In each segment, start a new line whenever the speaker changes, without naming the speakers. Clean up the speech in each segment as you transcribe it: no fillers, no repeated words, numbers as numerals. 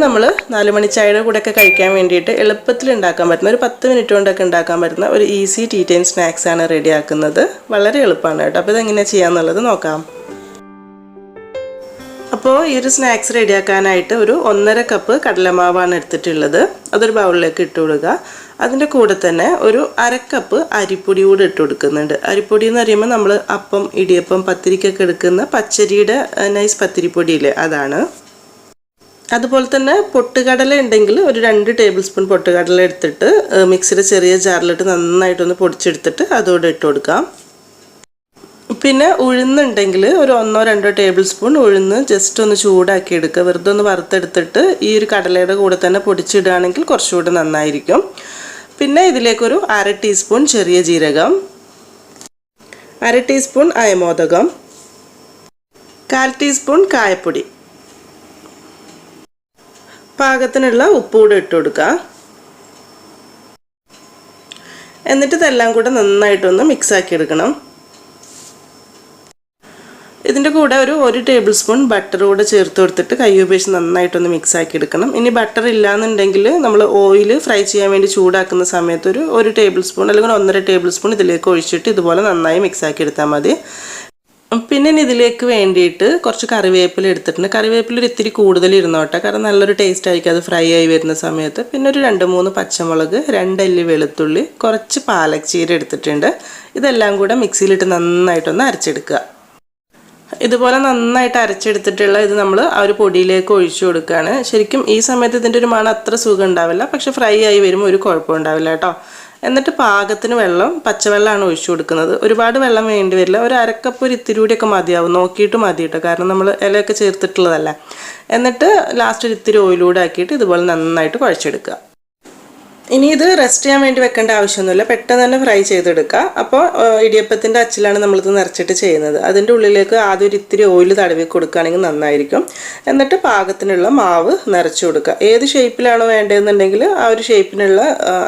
നമ്മൾ 4 മണി ചായയുടെ കൂടെയൊക്കെ കഴിക്കാൻ വേണ്ടിയിട്ട് എളുപ്പത്തിൽ ഉണ്ടാക്കാൻ പറ്റുന്ന ഒരു 10 മിനിറ്റ് കൊണ്ടൊക്കെ ഉണ്ടാക്കാൻ പറ്റുന്ന ഒരു ഈസി ടീ ടൈം സ്നാക്സ് ആണ് റെഡിയാക്കുന്നത്. വളരെ എളുപ്പമാണ് കേട്ടോ. അപ്പോൾ ഇതെങ്ങനെയാണ് ചെയ്യാന്നുള്ളത് നോക്കാം. അപ്പോൾ ഈ ഒരു സ്നാക്സ് റെഡിയാക്കാനായിട്ട് ഒരു 1.5 കപ്പ് കടലമാവാണ് എടുത്തിട്ടുള്ളത്. അതൊരു ബൗളിലേക്ക് ഇട്ട് കൊടുക്കുക. അതിൻ്റെ കൂടെ തന്നെ ഒരു 1/2 കപ്പ് അരിപ്പൊടി കൂടെ ഇട്ട് കൊടുക്കുന്നുണ്ട്. അരിപ്പൊടി എന്ന് പറയുമ്പോൾ നമ്മൾ അപ്പം, ഇടിയപ്പം, പത്തിരിക്കൊക്കെ എടുക്കുന്ന പച്ചരിയുടെ നൈസ് പത്തിരിപ്പൊടിയില്ലേ, അതാണ്. അതുപോലെ തന്നെ പൊട്ടുകടല ഉണ്ടെങ്കിൽ ഒരു 2 ടേബിൾ സ്പൂൺ പൊട്ടുകടല എടുത്തിട്ട് മിക്സിയുടെ ചെറിയ ജാറിലിട്ട് നന്നായിട്ടൊന്ന് പൊടിച്ചെടുത്തിട്ട് അതോടെ ഇട്ട് കൊടുക്കാം. പിന്നെ ഉഴുന്നുണ്ടെങ്കിൽ ഒരു 1-2 ടേബിൾ സ്പൂൺ ഉഴുന്ന് ജസ്റ്റ് ഒന്ന് ചൂടാക്കി എടുക്കുക. വെറുതെ ഒന്ന് വറുത്തെടുത്തിട്ട് ഈ ഒരു കടലയുടെ കൂടെ തന്നെ പൊടിച്ചിടുകയാണെങ്കിൽ കുറച്ചുകൂടി നന്നായിരിക്കും. പിന്നെ ഇതിലേക്കൊരു 1/2 ടീസ്പൂൺ ചെറിയ ജീരകം, 1/2 ടീസ്പൂൺ അയമോദകം, 1/4 ടീസ്പൂൺ കായപ്പൊടി, പാകത്തിനുള്ള ഉപ്പ് കൂടെ ഇട്ട് കൊടുക്കുക. എന്നിട്ട് ഇതെല്ലാം കൂടെ നന്നായിട്ടൊന്ന് മിക്സാക്കി എടുക്കണം. ഇതിൻ്റെ കൂടെ ഒരു 1 ടേബിൾ സ്പൂൺ ബട്ടർ കൂടെ ചേർത്ത് കൊടുത്തിട്ട് കൈ ഉപയോഗിച്ച് നന്നായിട്ടൊന്ന് മിക്സാക്കി എടുക്കണം. ഇനി ബട്ടർ ഇല്ലാന്നുണ്ടെങ്കിൽ നമ്മൾ ഓയിൽ ഫ്രൈ ചെയ്യാൻ വേണ്ടി ചൂടാക്കുന്ന സമയത്ത് ഒരു 1 ടേബിൾ സ്പൂൺ അല്ലെങ്കിൽ 1.5 ടേബിൾ സ്പൂൺ ഇതിലേക്ക് ഒഴിച്ചിട്ട് ഇതുപോലെ നന്നായി മിക്സാക്കി എടുത്താൽ മതി. പിന്നെ ഇതിലേക്ക് വേണ്ടിയിട്ട് കുറച്ച് കറിവേപ്പില എടുത്തിട്ടുണ്ട്. കറിവേപ്പില ഒരു ഇത്തിരി കൂടുതൽ ഇരുന്നോട്ടെ, കാരണം നല്ലൊരു ടേസ്റ്റ് ആയിരിക്കും അത് ഫ്രൈ ആയി വരുന്ന സമയത്ത്. പിന്നെ ഒരു 2-3 പച്ചമുളക്, 2 അല്ലി വെളുത്തുള്ളി, കുറച്ച് പാലക് ചീര എടുത്തിട്ടുണ്ട്. ഇതെല്ലാം കൂടെ മിക്സിയിലിട്ട് നന്നായിട്ടൊന്ന് അരച്ചെടുക്കുക. ഇതുപോലെ നന്നായിട്ട് അരച്ചെടുത്തിട്ടുള്ള ഇത് നമ്മൾ ആ ഒരു പൊടിയിലേക്ക് ഒഴിച്ചു കൊടുക്കുകയാണ്. ശരിക്കും ഈ സമയത്ത് ഇതിൻ്റെ ഒരു മണം അത്ര സുഖം ഉണ്ടാവില്ല, പക്ഷെ ഫ്രൈ ആയി വരുമ്പോൾ ഒരു കുഴപ്പം ഉണ്ടാവില്ല കേട്ടോ. എന്നിട്ട് പാകത്തിന് വെള്ളം, പച്ചവെള്ളമാണ് ഒഴിച്ചു കൊടുക്കുന്നത്. ഒരുപാട് വെള്ളം വേണ്ടി വരില്ല. ഒരു 1/2 കപ്പ് ഒരു ഇത്തിരി കൂടിയൊക്കെ മതിയാവും, നോക്കിയിട്ട് മതി കേട്ടോ, കാരണം നമ്മൾ ഇലയൊക്കെ ചേർത്തിട്ടുള്ളതല്ല. എന്നിട്ട് ലാസ്റ്റ് ഒരു ഇത്തിരി ഓയിലൂടെ ആക്കിയിട്ട് ഇതുപോലെ നന്നായിട്ട് കുഴച്ചെടുക്കുക. ഇനി ഇത് റെസ്റ്റ് ചെയ്യാൻ വേണ്ടി വെക്കേണ്ട ആവശ്യമൊന്നുമില്ല, പെട്ടെന്ന് തന്നെ ഫ്രൈ ചെയ്തെടുക്കുക. അപ്പോൾ ഇടിയപ്പത്തിൻ്റെ അച്ചിലാണ് നമ്മളിത് നിറച്ചിട്ട് ചെയ്യുന്നത്. അതിൻ്റെ ഉള്ളിലേക്ക് ആദ്യം ഒരു ഇത്തിരി ഓയിൽ തടവി കൊടുക്കുകയാണെങ്കിൽ നന്നായിരിക്കും. എന്നിട്ട് പാകത്തിനുള്ള മാവ് നിറച്ച് കൊടുക്കുക. ഏത് ഷേപ്പിലാണോ വേണ്ടതെന്നുണ്ടെങ്കിൽ ആ ഒരു ഷേപ്പിനുള്ള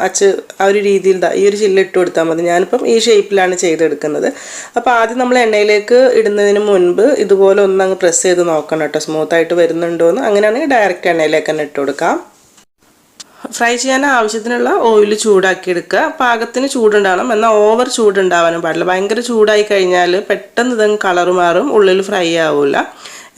അച്ച് ആ ഒരു രീതിയിൽ ഈ ഒരു ചില്ലിട്ട് കൊടുത്താൽ മതി. ഞാനിപ്പം ഈ ഷേപ്പിലാണ് ചെയ്തെടുക്കുന്നത്. അപ്പോൾ ആദ്യം നമ്മൾ എണ്ണയിലേക്ക് ഇടുന്നതിന് മുൻപ് ഇതുപോലെ ഒന്നങ്ങ് പ്രസ് ചെയ്ത് നോക്കണം കേട്ടോ, സ്മൂത്തായിട്ട് വരുന്നുണ്ടോയെന്ന്. അങ്ങനെയാണെങ്കിൽ ഡയറക്റ്റ് എണ്ണയിലേക്ക് തന്നെ ഇട്ട് കൊടുക്കാം. ഫ്രൈ ചെയ്യാൻ ആവശ്യത്തിനുള്ള ഓയിൽ ചൂടാക്കി എടുക്കുക. പാകത്തിന് ചൂടുണ്ടാവണം, എന്നാൽ ഓവർ ചൂടുണ്ടാവാനും പാടില്ല. ഭയങ്കര ചൂടായി കഴിഞ്ഞാൽ പെട്ടെന്ന് ഇതങ്ങ് കളറ് മാറും, ഉള്ളിൽ ഫ്രൈ ആവില്ല.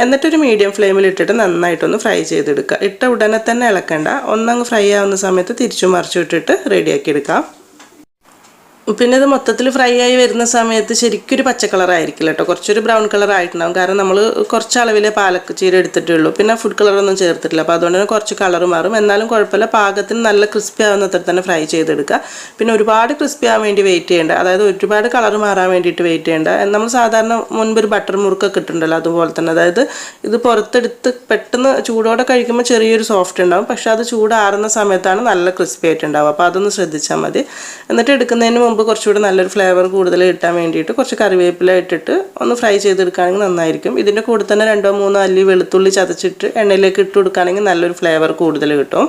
എന്നിട്ടൊരു മീഡിയം ഫ്ലെയിമിൽ ഇട്ടിട്ട് നന്നായിട്ടൊന്ന് ഫ്രൈ ചെയ്തെടുക്കുക. ഇട്ട ഉടനെ തന്നെ ഇളക്കണ്ട, ഒന്നങ്ങ് ഫ്രൈ ആവുന്ന സമയത്ത് തിരിച്ചു മറിച്ചു ഇട്ടിട്ട് റെഡിയാക്കി എടുക്കാം. പിന്നെ ഇത് മൊത്തത്തിൽ ഫ്രൈ ആയി വരുന്ന സമയത്ത് ശരിക്കും ഒരു പച്ച കളറായിരിക്കില്ല കേട്ടോ, കുറച്ചൊരു ബ്രൗൺ കളർ ആയിട്ടുണ്ടാവും. കാരണം നമ്മൾ കുറച്ച് അളവിലെ പാലക്ക് ചീര എടുത്തിട്ടുള്ളൂ, പിന്നെ ഫുഡ് കളറൊന്നും ചേർത്തിട്ടില്ല. അപ്പോൾ അതുകൊണ്ട് തന്നെ കുറച്ച് കളർ മാറും. എന്നാലും കുഴപ്പമില്ല, പാകത്തിന് നല്ല ക്രിസ്പി ആവുന്നത്ര തന്നെ ഫ്രൈ ചെയ്തെടുക്കുക. പിന്നെ ഒരുപാട് ക്രിസ്പി ആവാൻ വേണ്ടി വെയിറ്റ് ചെയ്യേണ്ട, അതായത് ഒരുപാട് കളർ മാറാൻ വേണ്ടിയിട്ട് വെയിറ്റ് ചെയ്യേണ്ട. നമ്മൾ സാധാരണ മുൻപൊരു ബട്ടർ മുറുക്കൊക്കെ ഇട്ടിട്ടുണ്ടല്ലോ, അതുപോലെ തന്നെ. അതായത് ഇത് പുറത്തെടുത്ത് പെട്ടെന്ന് ചൂടോടെ കഴിക്കുമ്പോൾ ചെറിയൊരു സോഫ്റ്റ് ഉണ്ടാവും, പക്ഷെ അത് ചൂടാറുന്ന സമയത്താണ് നല്ല ക്രിസ്പി ആയിട്ടുണ്ടാവുക. അപ്പോൾ അതൊന്ന് ശ്രദ്ധിച്ചാൽ മതി. എന്നിട്ട് എടുക്കുന്നതിന് കുറച്ചുകൂടി നല്ലൊരു ഫ്ലേവർ കൂടുതൽ കിട്ടാൻ വേണ്ടിയിട്ട് കുറച്ച് കറിവേപ്പില ഇട്ടിട്ട് ഒന്ന് ഫ്രൈ ചെയ്തെടുക്കുകയാണെങ്കിൽ നന്നായിരിക്കും. ഇതിൻ്റെ കൂടെ തന്നെ 2-3 അല്ലി വെളുത്തുള്ളി ചതച്ചിട്ട് എണ്ണയിലേക്ക് ഇട്ട് കൊടുക്കുകയാണെങ്കിൽ നല്ലൊരു ഫ്ലേവർ കൂടുതൽ കിട്ടും.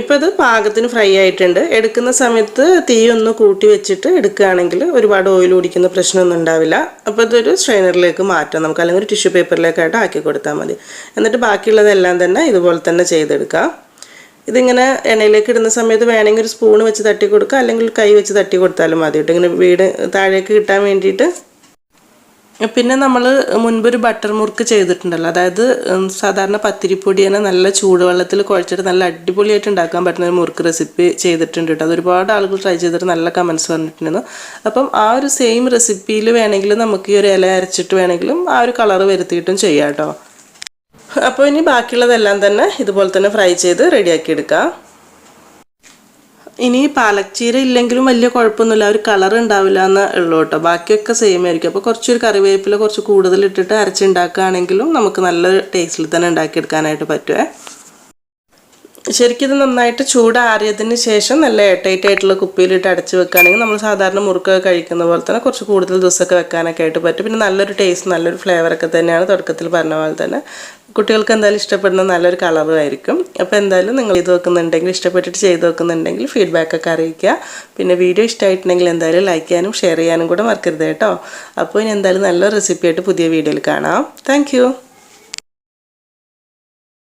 ഇപ്പോൾ ഇത് പാകത്തിന് ഫ്രൈ ആയിട്ടുണ്ട്. എടുക്കുന്ന സമയത്ത് തീ ഒന്ന് കൂട്ടി വെച്ചിട്ട് എടുക്കുകയാണെങ്കിൽ ഒരുപാട് ഓയിൽ കുടിക്കുന്ന പ്രശ്നമൊന്നും ഉണ്ടാവില്ല. അപ്പോൾ ഇതൊരു സ്ട്രെയിനറിലേക്ക് മാറ്റാം നമുക്ക്, അല്ലെങ്കിൽ ഒരു ടിഷ്യൂ പേപ്പറിലേക്കായിട്ട് ആക്കി കൊടുത്താൽ മതി. എന്നിട്ട് ബാക്കിയുള്ളതെല്ലാം തന്നെ ഇതുപോലെ തന്നെ ചെയ്തെടുക്കാം. ഇതിങ്ങനെ എണ്ണയിലേക്ക് ഇടുന്ന സമയത്ത് വേണമെങ്കിൽ ഒരു സ്പൂൺ വെച്ച് തട്ടി കൊടുക്കുക, അല്ലെങ്കിൽ കൈ വെച്ച് തട്ടി കൊടുത്താലും മതി കേട്ടോ, ഇങ്ങനെ വീട് താഴേക്ക് കിട്ടാൻ വേണ്ടിയിട്ട്. പിന്നെ നമ്മൾ മുൻപൊരു ബട്ടർ മുറുക്ക് ചെയ്തിട്ടുണ്ടല്ലോ, അതായത് സാധാരണ പത്തിരിപ്പൊടി തന്നെ നല്ല ചൂടുവെള്ളത്തിൽ കുഴച്ചിട്ട് നല്ല അടിപൊളിയായിട്ട് ഉണ്ടാക്കാൻ പറ്റുന്ന ഒരു മുറുക്ക് റെസിപ്പി ചെയ്തിട്ടുണ്ട് കേട്ടോ. അത് ഒരുപാട് ആളുകൾ ട്രൈ ചെയ്തിട്ട് നല്ല കമൻസ് വന്നിട്ടുണ്ടായിരുന്നു. അപ്പം ആ ഒരു സെയിം റെസിപ്പിയിൽ വേണമെങ്കിൽ നമുക്ക് ഈ ഒരു ഇല അരച്ചിട്ട് വേണമെങ്കിലും ആ ഒരു കളർ വരുത്തിയിട്ടും ചെയ്യാം കേട്ടോ. അപ്പോൾ ഇനി ബാക്കിയുള്ളതെല്ലാം തന്നെ ഇതുപോലെ തന്നെ ഫ്രൈ ചെയ്ത് റെഡിയാക്കി എടുക്കാം. ഇനി പാലക് ചീര ഇല്ലെങ്കിലും വലിയ കുഴപ്പമൊന്നുമില്ല, ഒരു കളർ ഉണ്ടാവില്ല എന്നേ ഉള്ളൂ കേട്ടോ. ബാക്കിയൊക്കെ സെയിം ആയിരിക്കും. അപ്പോൾ കുറച്ചൊരു കറിവേപ്പില കുറച്ച് കൂടുതൽ ഇട്ടിട്ട് അരച്ചുണ്ടാക്കുകയാണെങ്കിലും നമുക്ക് നല്ല ടേസ്റ്റിൽ തന്നെ ഉണ്ടാക്കിയെടുക്കാനായിട്ട് പറ്റുമേ. ശരിക്കും ഇത് നന്നായിട്ട് ചൂടാറിയതിന് ശേഷം നല്ല എയർടൈറ്റ് ആയിട്ടുള്ള കുപ്പിയിലിട്ട് അടച്ച് വെക്കുകയാണെങ്കിൽ നമ്മൾ സാധാരണ മുറുക്കൊക്കെ കഴിക്കുന്ന പോലെ തന്നെ കുറച്ച് കൂടുതൽ ദിവസമൊക്കെ വെക്കാനൊക്കെ ആയിട്ട് പറ്റും. പിന്നെ നല്ലൊരു ടേസ്റ്റ്, നല്ലൊരു ഫ്ലേവറൊക്കെ തന്നെയാണ് തുടക്കത്തിൽ പറഞ്ഞ പോലെ തന്നെ. കുട്ടികൾക്ക് എന്തായാലും ഇഷ്ടപ്പെടുന്ന നല്ലൊരു കളറും ആയിരിക്കും. അപ്പോൾ എന്തായാലും നിങ്ങൾ ചെയ്ത് വെക്കുന്നുണ്ടെങ്കിൽ, ഇഷ്ടപ്പെട്ടിട്ട് ചെയ്ത് വെക്കുന്നുണ്ടെങ്കിൽ ഫീഡ്ബാക്കൊക്കെ അറിയിക്കുക. പിന്നെ വീഡിയോ ഇഷ്ടമായിട്ടുണ്ടെങ്കിൽ എന്തായാലും ലൈക്ക് ചെയ്യാനും ഷെയർ ചെയ്യാനും കൂടെ മറക്കരുത് കേട്ടോ. അപ്പോൾ ഇനി എന്തായാലും നല്ല റെസിപ്പി ആയിട്ട് പുതിയ വീഡിയോയിൽ കാണാം. താങ്ക്